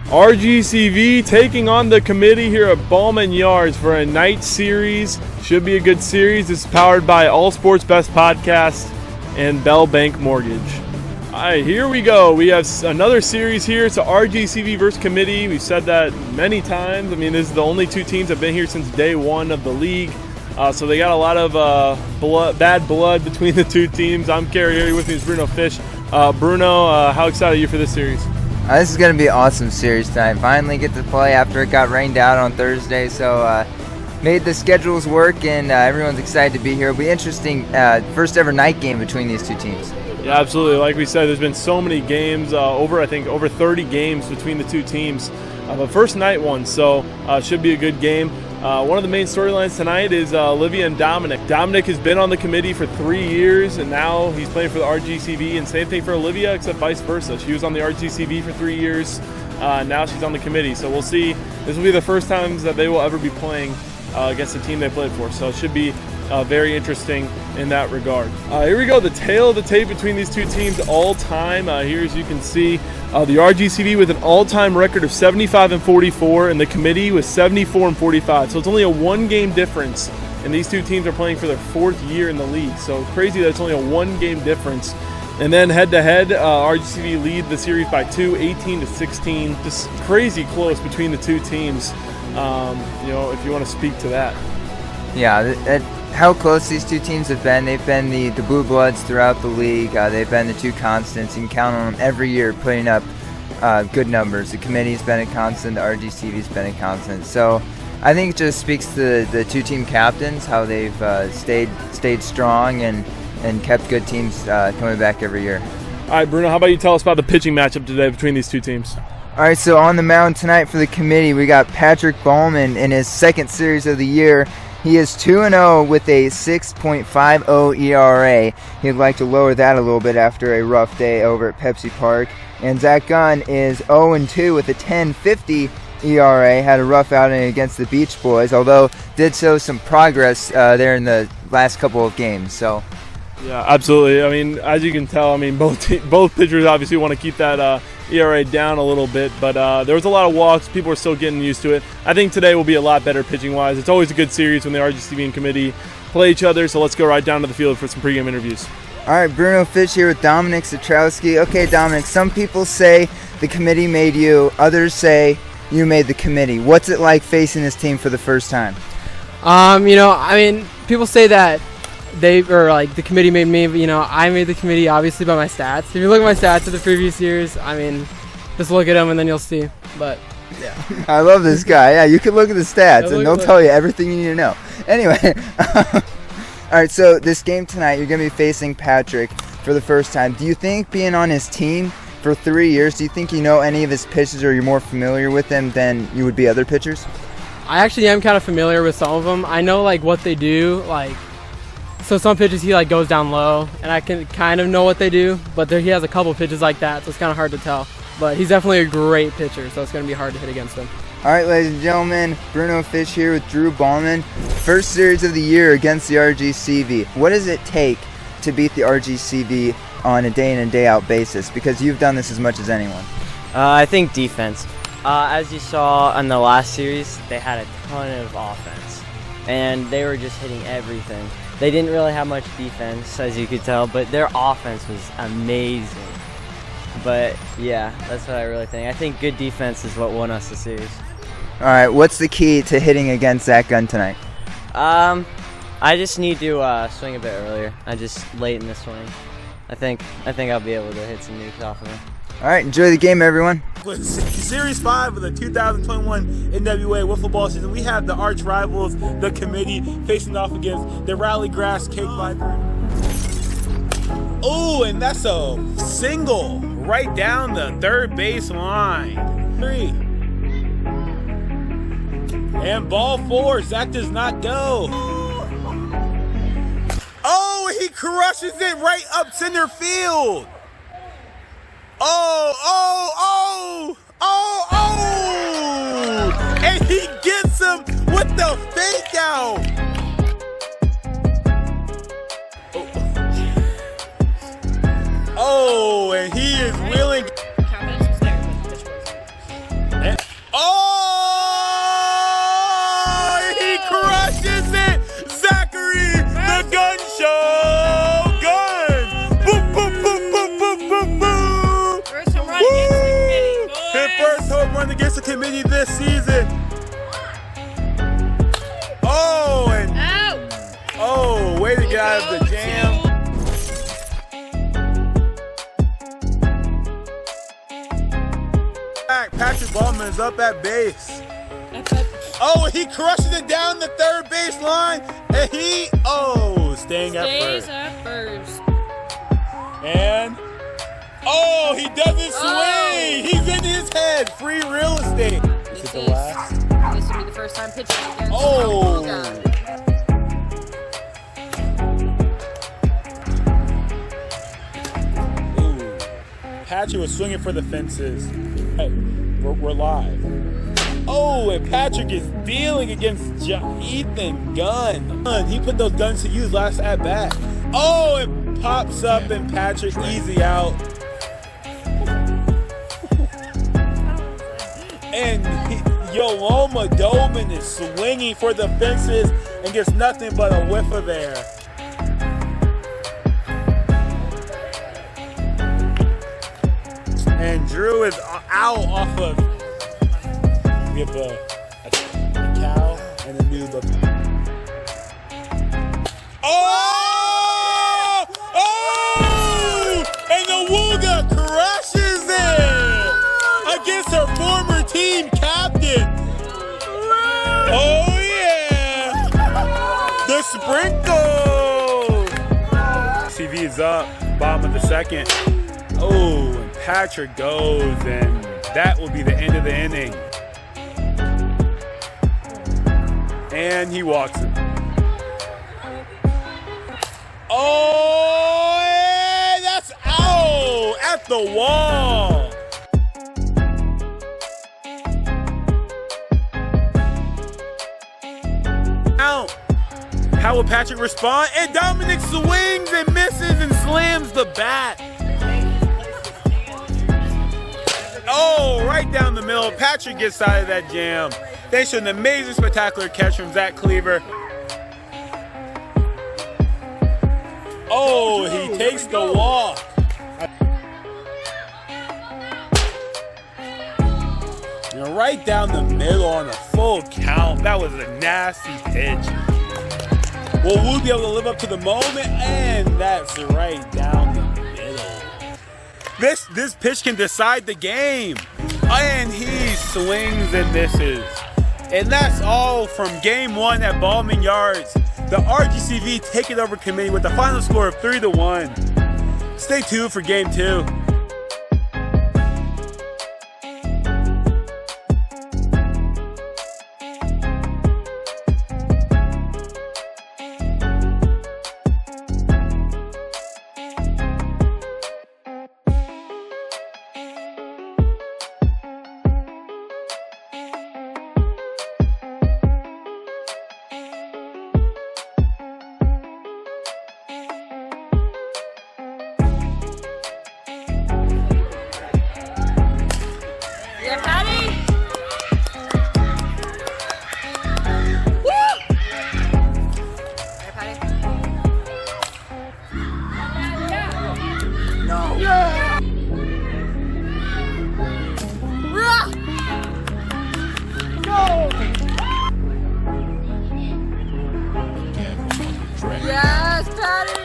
RGCV taking on the committee here at Baalman Yards for a night series. Should be a good series. This is powered by All Sports Best Podcast and Bell Bank Mortgage. All right, here we go. We have another series here. It's a RGCV versus committee. We've said that many times. I mean, this is the only two teams that have been here since day one of the league. So they got a lot of bad blood between the two teams. I'm Kerry. Here with me is Bruno Fish. Bruno, how excited are you for this series? This is going to be an awesome series tonight. Finally get to play after it got rained out on Thursday, so made the schedules work, and everyone's excited to be here. It'll be interesting. First ever night game between these two teams. Yeah, absolutely. Like we said, there's been so many games, over 30 games between the two teams. The first night one, so should be a good game. One of the main storylines tonight is Olivia and Dominic. Dominic has been on the committee for 3 years, and now he's playing for the RGCV, and same thing for Olivia, except vice versa. She was on the RGCV for 3 years, now she's on the committee. So we'll see. This will be the first times that they will ever be playing against the team they played for, so it should be very interesting in that regard. Here we go, the tail of the tape between these two teams all time. Here, as you can see, the RGCV with an all-time record of 75-44, and the committee with 74-45. So it's only a one-game difference, and these two teams are playing for their fourth year in the league. So crazy that it's only a one-game difference. And then head-to-head, RGCV lead the series by 2, 18-16. Just crazy close between the two teams. If you want to speak to that. Yeah, how close these two teams have been. They've been the Blue Bloods throughout the league. They've been the two constants. You can count on them every year putting up good numbers. The committee's been a constant. The RGCV's been a constant. So I think it just speaks to the two team captains, how they've stayed strong and kept good teams coming back every year. All right, Bruno, how about you tell us about the pitching matchup today between these two teams? All right, so on the mound tonight for the committee, we got Patrick Baalman in his second series of the year. He is 2-0 with a 6.50 ERA. He'd like to lower that a little bit after a rough day over at Pepsi Park. And Zach Gunn is 0-2 with a 10.50 ERA. Had a rough outing against the Beach Boys, although did show some progress there in the last couple of games. So, yeah, absolutely. I mean, as you can tell, both pitchers obviously want to keep that ERA down a little bit, but there was a lot of walks. People are still getting used to it. I think today will be a lot better pitching-wise. It's always a good series when the RGCV and committee play each other, so let's go right down to the field for some pregame interviews. All right, Bruno Fish here with Dominic Satrowski. Okay, Dominic, some people say the committee made you. Others say you made the committee. What's it like facing this team for the first time? People say that the committee made me, but I made the committee obviously by my stats. If you look at my stats of the previous years, just look at them and then you'll see. But yeah, I love this guy. Yeah, you can look at the stats and they'll tell you everything you need to know. Anyway, all right. So this game tonight, you're gonna be facing Patrick for the first time. Do you think being on his team for 3 years, do you think you know any of his pitches or you're more familiar with them than you would be other pitchers? I actually am kind of familiar with some of them. I know what they do. So some pitches he goes down low, and I can kind of know what they do, but he has a couple pitches like that, so it's kind of hard to tell. But he's definitely a great pitcher, so it's going to be hard to hit against him. All right, ladies and gentlemen, Bruno Fish here with Drew Baalman. First series of the year against the RGCV. What does it take to beat the RGCV on a day in and day out basis? Because you've done this as much as anyone. I think defense. As you saw in the last series, they had a ton of offense, and they were just hitting everything. They didn't really have much defense, as you could tell, but their offense was amazing. But yeah, that's what I really think. I think good defense is what won us the series. All right, what's the key to hitting against Zach Gunn tonight? I just need to swing a bit earlier. I just late in the swing. I think I'll be able to hit some nukes off of him. All right, enjoy the game, everyone. With Series 5 of the 2021 NWA Wiffle Ball season, we have the arch rivals, the committee, facing off against the Rallygrass Cake Viper. Oh, and that's a single right down the third base line. 3. And ball 4, Zach does not go. Oh, he crushes it right up center field. And he gets him with the fake out. Oh, and he is willing. against the committee this season. Oh, and oh, way to get out of the jam. Patrick Baalman is up at base. Oh, he crushes it down the third base line, and he, staying at first. And, he doesn't swing. He's in his head. Free real estate. Is it the last? This will be the first time pitching against Oh. Ooh. Patrick was swinging for the fences. Hey, we're live. Oh, and Patrick is dealing against Ethan Gunn. He put those guns to use last at bat. Oh, it pops up and Patrick easy out. And Yoloma Dobin is swinging for the fences and gets nothing but a whiff of air. And Drew is out off of. We have a cow and a noob up. Oh! And the Wooga crushes it against her former team captain. Oh yeah! The sprinkle. CV is up. Bottom of the second. Oh, and Patrick goes, and that will be the end of the inning. And he walks it. Oh, and that's out at the wall. Out. How will Patrick respond? And Dominic swings and misses and slams the bat. Oh, right down the middle. Patrick gets out of that jam. Thanks to an amazing, spectacular catch from Zach Cleaver. Oh, he takes the walk. And right down the middle on a full count. That was a nasty pitch. Will Wu be able to live up to the moment? And that's right down the middle. This pitch can decide the game. And he swings and misses. And that's all from game 1 at Baalman Yards. The RGCV take it over committee with the final score of 3-1. Stay tuned for game 2. Yeah, Patty! Woo! Hey, Patty. No. Yeah! Go! Yes, Patty!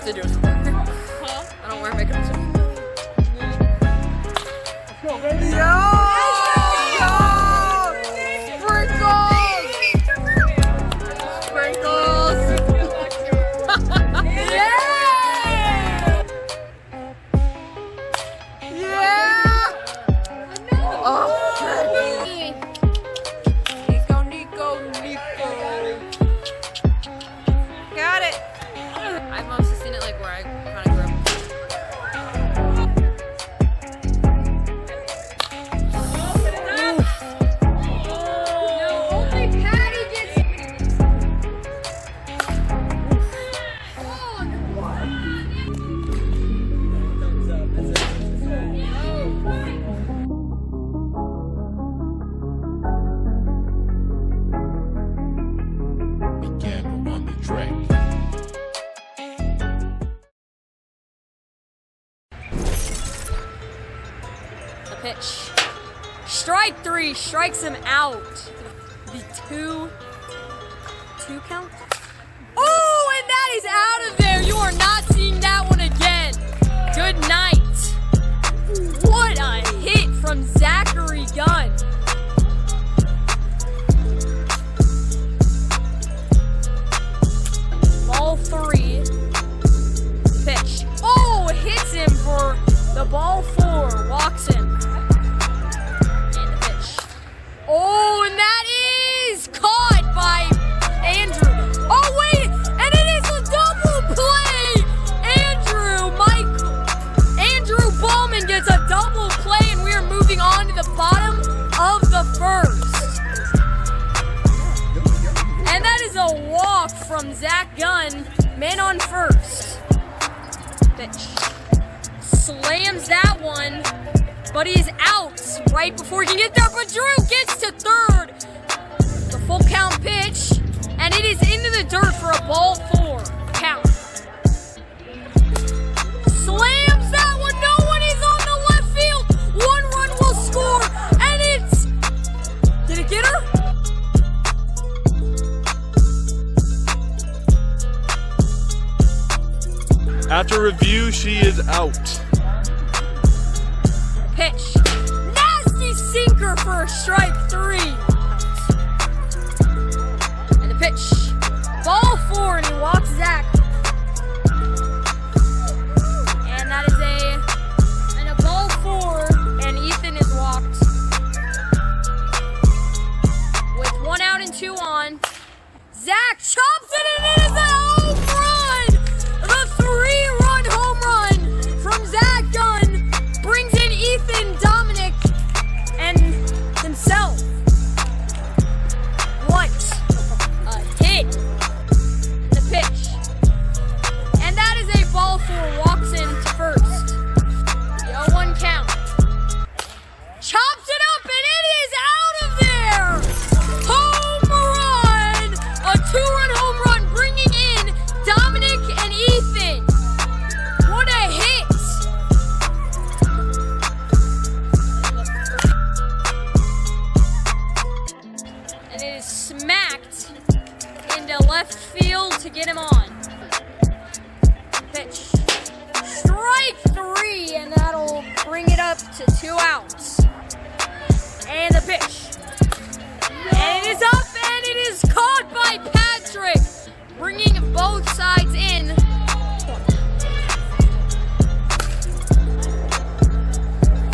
To do it. Huh? I don't wear makeup. Let's go, baby. Yo! Sprinkles! Yeah! Yeah! Oh, Nico. Got it. I've mostly seen it like where I kind of grew up. Strike 3, strikes him out. The two count. Oh, and that is out of there. You are not seeing that one again. Good night. What a hit from Zachary Gunn. Ball 3. Pitch. Oh, hits him for the ball 4. Walks him. And the pitch. Oh, and that is caught by Andrew. Oh, wait, and it is a double play. Andrew Baalman gets a double play, and we are moving on to the bottom of the first. And that is a walk from Zach Gunn, man on first. Pitch. Slams that one, but he's out right before he can get there. But Drew gets to third. The full count pitch, and it is into the dirt for a ball 4 count. Slams that one. No one is on the left field. 1 run will score, and it's. Did it get her? After review, she is out. Pitch. Nasty sinker for a strike 3. And the pitch. Ball 4, and he walks Zach. And that is a ball 4, and Ethan is walked. With 1 out and 2 on. Zach chops it, and it is a home run! The 3-run home run from Zach Gunn brings in Ethan, Dominic, and himself. What a hit! The pitch. And that is a ball 4, walks into first. The 0-1 count. Chops it up, and it is out of there! Home run! A 2-run home run bringing in Dominic and Ethan. What a hit! And it is smacked into left field to get him on. Pitch. Strike 3, and that'll bring it up to 2 outs. And the pitch. And it is up, and it is caught by Patrick, bringing both sides in.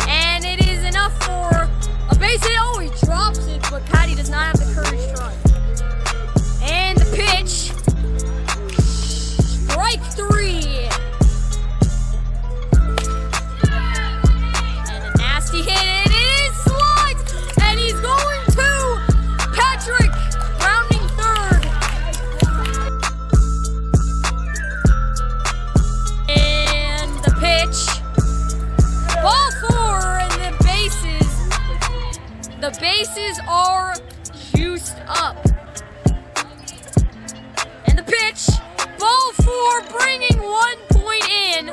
And it is enough for a base hit. Oh, he drops it, but Patty does not have the courage to run. And the pitch. Strike 3. And a nasty hit, and it is slides, and he's going to Patrick, rounding third. And the pitch. Ball 4, and the bases are juiced up. And the pitch. Ball 4, bringing 1 point in,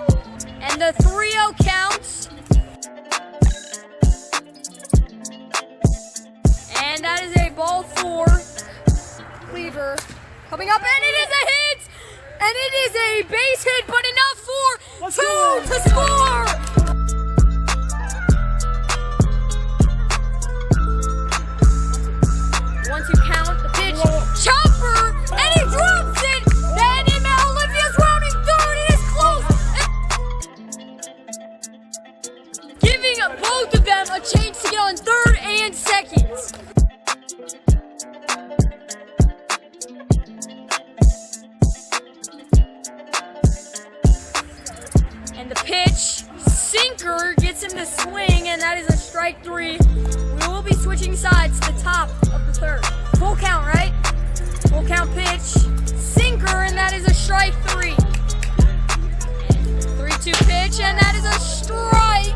and the 3-0 counts. And that is a ball 4. Cleaver coming up, and it is a hit! And it is a base hit, but enough for 2 to score! Once you count the pitch, chopper, and he drops it! Then Olivia's rounding third, it is close! Giving both of them a chance to get on third and second. And the pitch, sinker, gets him to swing, and that is a strike 3. We will be switching sides to the top of the third. Full count, right? Full count pitch, sinker, and that is a strike 3. And 3-2 pitch, and that is a strike.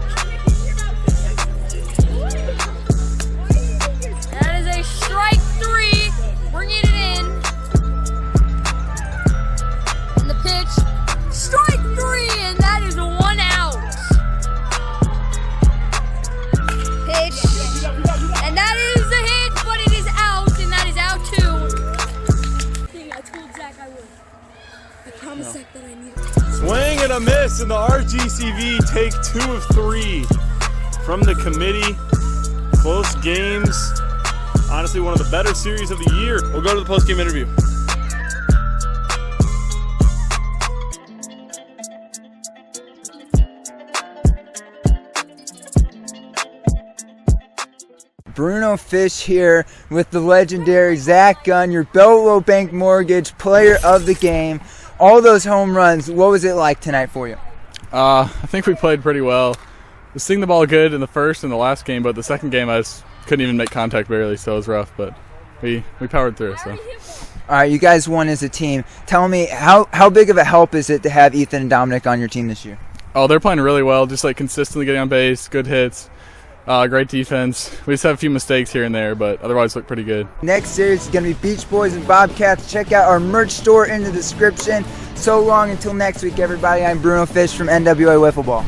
That is a strike 3, bringing it in. And the pitch, strike 3, and that is 1 out. Pitch. I promise that I need Swing and a miss, and the RGCV take 2 of 3 from the committee. Close games. Honestly, one of the better series of the year. We'll go to the post-game interview. Bruno Fish here with the legendary Zach Gunn, your Bellow Bank Mortgage player of the game. All those home runs, what was it like tonight for you? I think we played pretty well. We seeing the ball good in the first and the last game, but the second game I just couldn't even make contact barely, so it was rough, but we powered through. So. All right, you guys won as a team. Tell me, how big of a help is it to have Ethan and Dominic on your team this year? Oh, they're playing really well, just like consistently getting on base, good hits. Great defense. We just have a few mistakes here and there, but otherwise look pretty good. Next series is going to be Beach Boys and Bobcats. Check out our merch store in the description. So long until next week, everybody. I'm Bruno Fish from NWA Wiffle Ball.